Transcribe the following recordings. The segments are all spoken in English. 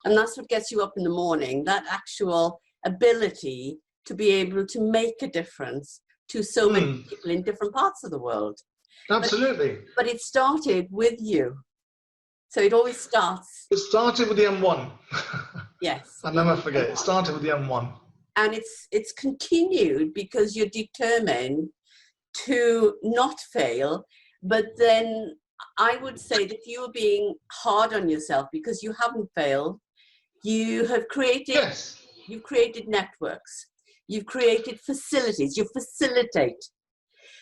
And that's what gets you up in the morning, that actual ability to be able to make a difference to so many people in different parts of the world. Absolutely. But it started with you. So it always starts. It started with the M1. Yes. I'll never forget. It started with the M1. And it's continued because you're determined to not fail. But then I would say that you are being hard on yourself because you haven't failed. You have created, you've created networks. You've created facilities. You facilitate.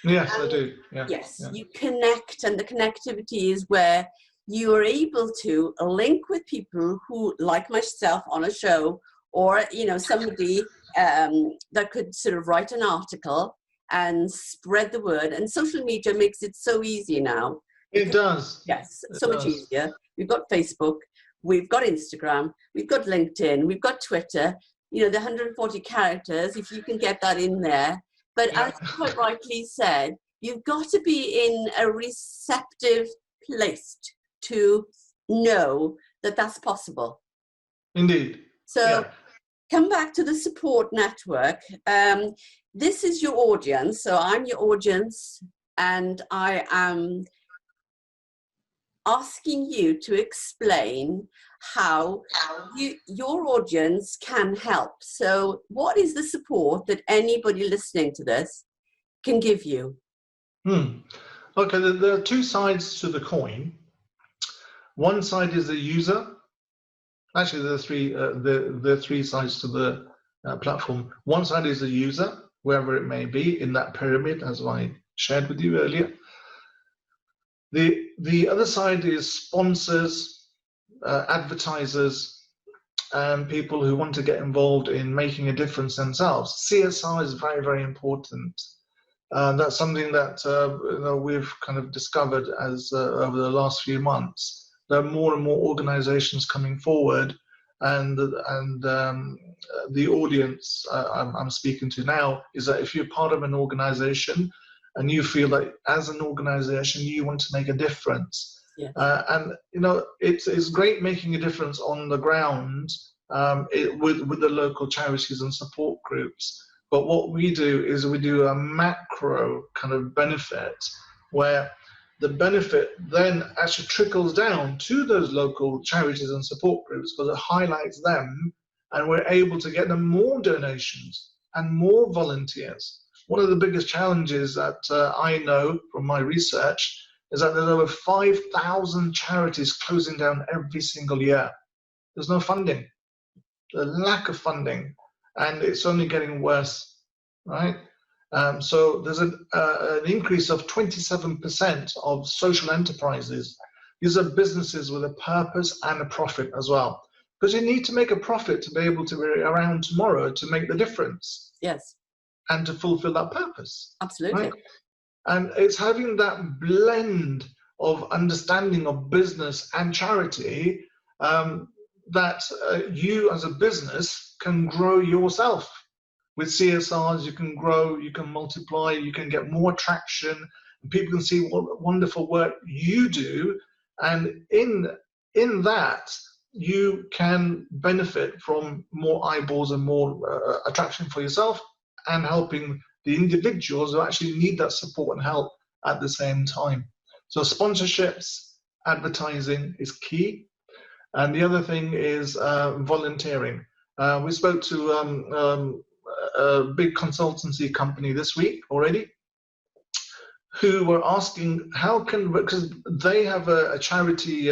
Yes, I do. Yeah. Yes, you connect, and the connectivity is where you are able to link with people who, like myself, on a show, or somebody that could sort of write an article and spread the word. And social media makes it so easy now. It does. Yes, so much easier. We've got Facebook, we've got Instagram, we've got LinkedIn, we've got Twitter. The 140 characters, if you can get that in there. But as you quite rightly said, you've got to be in a receptive place to know that that's possible. Indeed. So come back to the support network. This is your audience. So I'm your audience, and I am asking you to explain how your audience can help. So what is the support that anybody listening to this can give you? Okay, there are two sides to the coin. One side is the user. Actually, there are three sides to the platform. One side is the user, wherever it may be in that pyramid, as I shared with you earlier. The other side is sponsors, advertisers, and people who want to get involved in making a difference themselves. CSR is very, very important. That's something that we've kind of discovered as over the last few months. There are more and more organizations coming forward, and the audience I'm speaking to now is that if you're part of an organization and you feel like as an organization you want to make a difference, and it's great making a difference on the ground with the local charities and support groups. But what we do is we do a macro kind of benefit where the benefit then actually trickles down to those local charities and support groups because it highlights them, and we're able to get them more donations and more volunteers. One of the biggest challenges that I know from my research is that there's over 5,000 charities closing down every single year. There's no funding, the lack of funding, and it's only getting worse, right? So there's an increase of 27% of social enterprises. These are businesses with a purpose and a profit as well, because you need to make a profit to be able to be around tomorrow to make the difference. Yes. And to fulfill that purpose. Absolutely. Right? And it's having that blend of understanding of business and charity that you as a business can grow yourself. With CSRs, you can grow, you can multiply, you can get more traction, and people can see what wonderful work you do. And in that, you can benefit from more eyeballs and more attraction for yourself, and helping the individuals who actually need that support and help at the same time. So sponsorships, advertising is key. And the other thing is volunteering. We spoke to a big consultancy company this week already, who were asking because they have a charity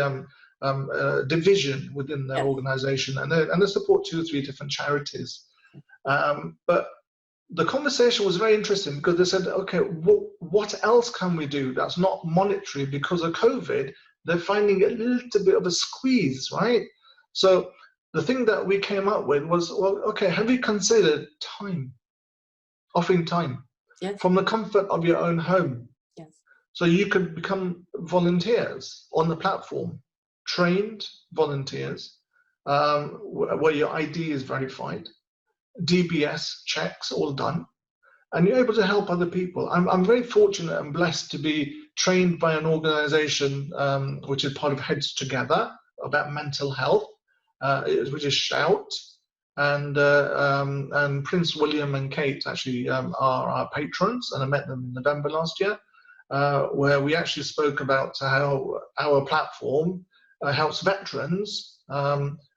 division within their organization, and they support 2 or 3 different charities. But the conversation was very interesting because they said, okay, what else can we do that's not monetary? Because of COVID, they're finding a little bit of a squeeze, right? So the thing that we came up with was, well, okay, have you considered time, offering time from the comfort of your own home? Yes. So you could become volunteers on the platform, trained volunteers, where your ID is verified, DBS checks all done, and you're able to help other people. I'm very fortunate and blessed to be trained by an organization which is part of Heads Together about mental health. which is Shout. And Prince William and Kate actually are our patrons, and I met them in November last year, where we actually spoke about how our platform helps veterans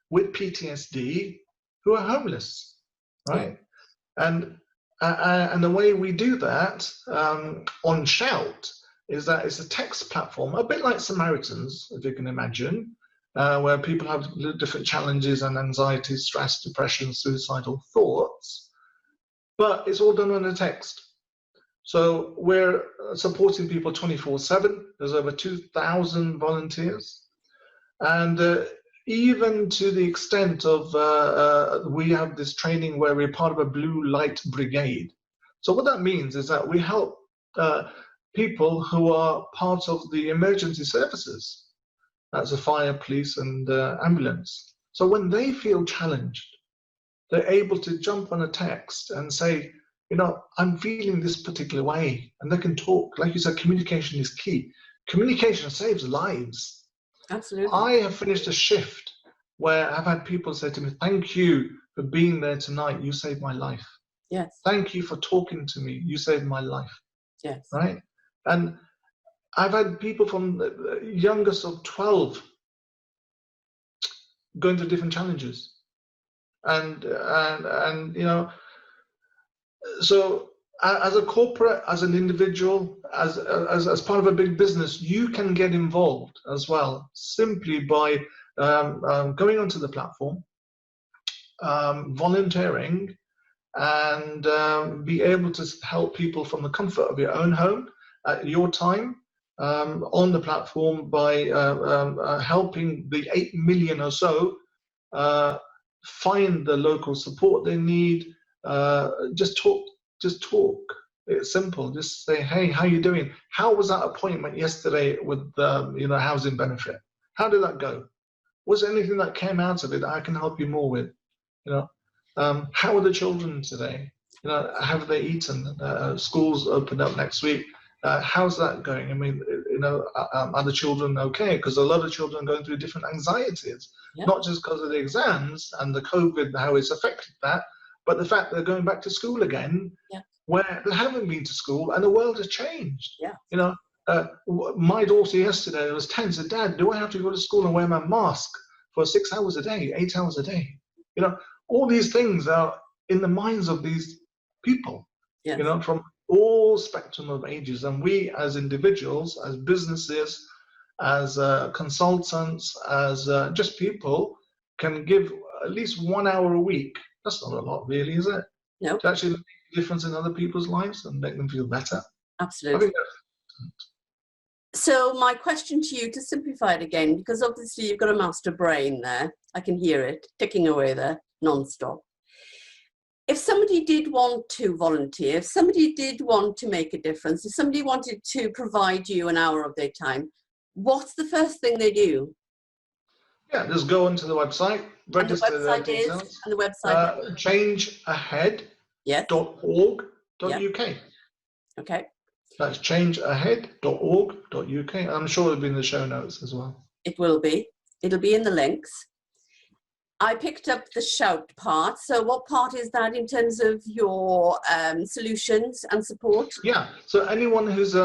with PTSD who are homeless, right? And the way we do that on Shout is that it's a text platform, a bit like Samaritans, if you can imagine, where people have different challenges and anxiety, stress, depression, suicidal thoughts, but it's all done on a text. So we're supporting people 24/7. There's over 2,000 volunteers. And even to the extent of we have this training where we're part of a blue light brigade. So what that means is that we help people who are part of the emergency services. That's a fire, police, and ambulance. So when they feel challenged, they're able to jump on a text and say, you know, I'm feeling this particular way, and they can talk. Like you said, communication is key. Communication saves lives. Absolutely. I have finished a shift where I've had people say to me, thank you for being there tonight. You saved my life. Yes. Thank you for talking to me. You saved my life. Yes. Right? And I've had people from the youngest of 12 going through different challenges. And you know, so as a corporate, as an individual, as part of a big business, you can get involved as well, simply by going onto the platform, volunteering, and be able to help people from the comfort of your own home at your time on the platform by helping the 8 million or so find the local support they need. Just talk. It's simple. Just say, hey, how you doing? How was that appointment yesterday with you know, housing benefit? How did that go? Was there anything that came out of it that I can help you more with? You know, how are the children today? You know, have they eaten? Schools opened up next week. How's that going? I mean, you know, are the children okay? Because a lot of children are going through different anxieties, not just because of the exams and the COVID, how it's affected that, but the fact they're going back to school again, where they haven't been to school and the world has changed. You know, my daughter yesterday was tense. Said, Dad, do I have to go to school and wear my mask for 6 hours a day, 8 hours a day? You know, all these things are in the minds of these people, you know, from all spectrum of ages. And we as individuals, as businesses, as consultants, as just people, can give at least 1 hour a week. That's not a lot, really, is it? No. To actually make a difference in other people's lives and make them feel better. Absolutely. I think that's... So my question to you, to simplify it again, because obviously you've got a master brain there. I can hear it ticking away there non-stop. If somebody did want to volunteer, if somebody did want to make a difference, if somebody wanted to provide you an hour of their time, what's the first thing they do? Yeah, just go onto the website, register their details. And the website changeahead.org.uk. Okay. That's changeahead.org.uk. I'm sure it'll be in the show notes as well. It will be. It'll be in the links. I picked up the Shout part. So what part is that in terms of your solutions and support? Yeah, so anyone who's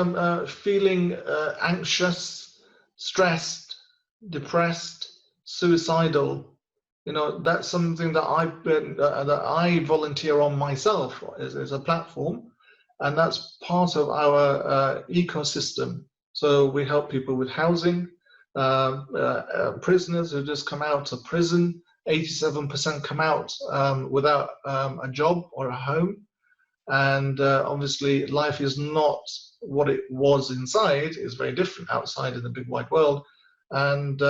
feeling anxious, stressed, depressed, suicidal, you know, that's something that I've been, that I volunteer on myself as a platform. And that's part of our ecosystem. So we help people with housing, prisoners who just come out of prison. 87% come out without a job or a home. And obviously life is not what it was inside. It's very different outside in the big wide world. And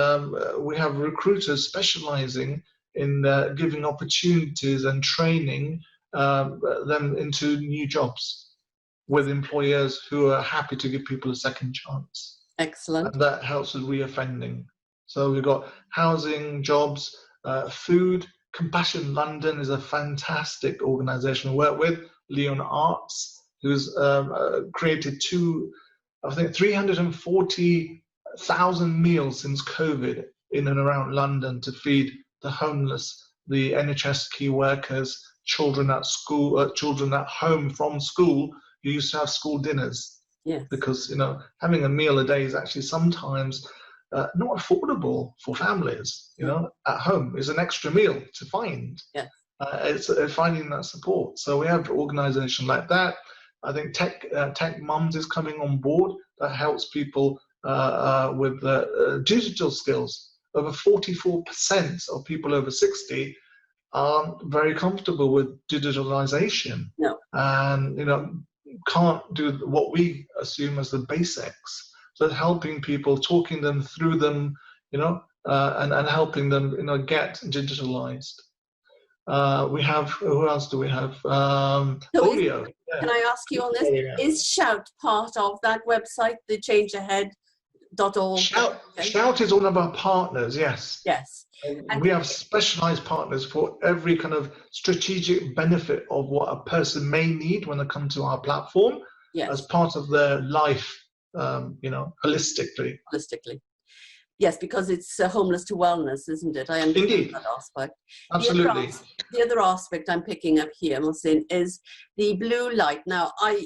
we have recruiters specializing in giving opportunities and training them into new jobs with employers who are happy to give people a second chance. Excellent. And that helps with reoffending. So we've got housing, jobs, food. Compassion London is a fantastic organization to work with. Leon Arts, who's created 340,000 meals since COVID in and around London to feed the homeless, the NHS key workers, children at school, children at home from school who used to have school dinners. Yes. Because, having a meal a day is actually sometimes not affordable for families, at home. Is an extra meal to find. Yeah. It's finding that support. So we have organizations like that. I think Tech Mums is coming on board that helps people with digital skills. Over 44% of people over 60 aren't very comfortable with digitalization. No. And, can't do what we assume as the basics. So helping people, talking them through them, and helping them, get digitalized. We have, who else do we have? Audio. Can I ask you on this? Yeah. Is Shout part of that website, the changeahead.org? Shout is one of our partners, yes. Yes. And we have specialized partners for every kind of strategic benefit of what a person may need when they come to our platform, yes, as part of their life, holistically. Holistically. Yes, because it's homeless to wellness, isn't it? I understand Indeed. That aspect. Absolutely. The other aspect I'm picking up here, Mohsin, is the blue light. Now, I've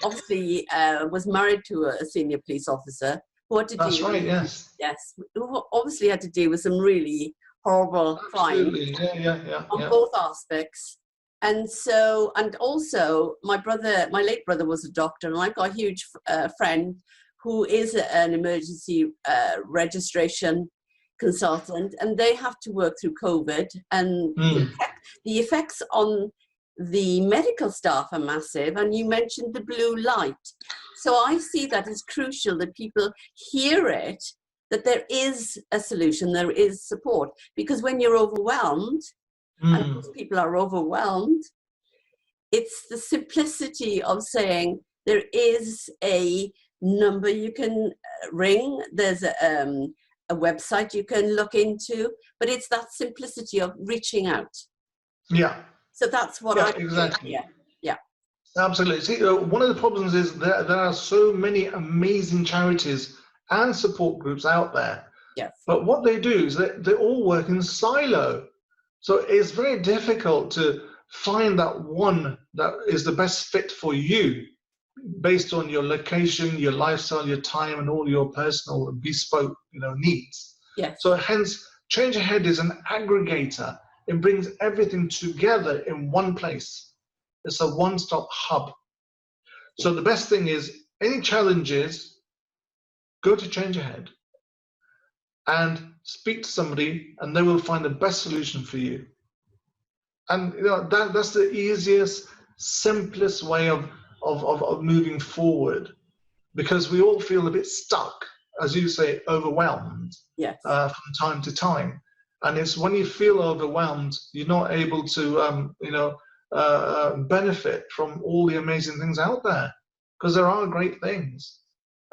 obviously was married to a senior police officer who had to That's deal right, with, yes. Yes, who obviously had to deal with some really horrible crimes on both aspects. And so, and also my late brother was a doctor, and I've got a huge friend who is an emergency registration consultant, and they have to work through COVID, and the effects on the medical staff are massive. And you mentioned the blue light. So I see that as crucial that people hear it, that there is a solution, there is support. Because when you're overwhelmed, and most people are overwhelmed, it's the simplicity of saying there is a number you can ring, there's a website you can look into, but it's that simplicity of reaching out. Yeah. So that's what I exactly. Yeah. Absolutely. See, one of the problems is there are so many amazing charities and support groups out there. Yes. But what they do is they all work in silo. So it's very difficult to find that one that is the best fit for you, based on your location, your lifestyle, your time, and all your personal bespoke, needs. Yes. So hence, Change Ahead is an aggregator. It brings everything together in one place. It's a one-stop hub. So the best thing is, any challenges, go to Change Ahead and speak to somebody, and they will find the best solution for you. And that's the easiest, simplest way of moving forward, because we all feel a bit stuck, as you say, overwhelmed. Yes. From time to time. And it's when you feel overwhelmed, you're not able to benefit from all the amazing things out there, because there are great things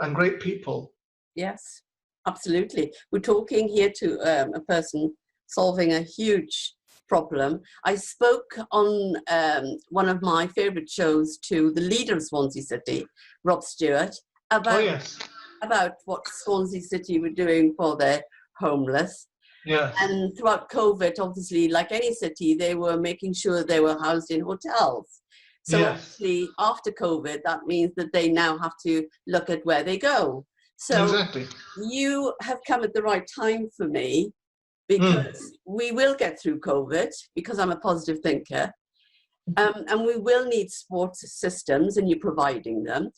and great people. Yes, absolutely. We're talking here to a person solving a huge problem. I spoke on one of my favorite shows to the leader of Swansea City, Rob Stewart, about what Swansea City were doing for their homeless. Yes. And throughout COVID, obviously, like any city, they were making sure they were housed in hotels. So obviously, after COVID, that means that they now have to look at where they go. So exactly. You have come at the right time for me, because we will get through COVID, because I'm a positive thinker. And we will need support systems, and you're providing them.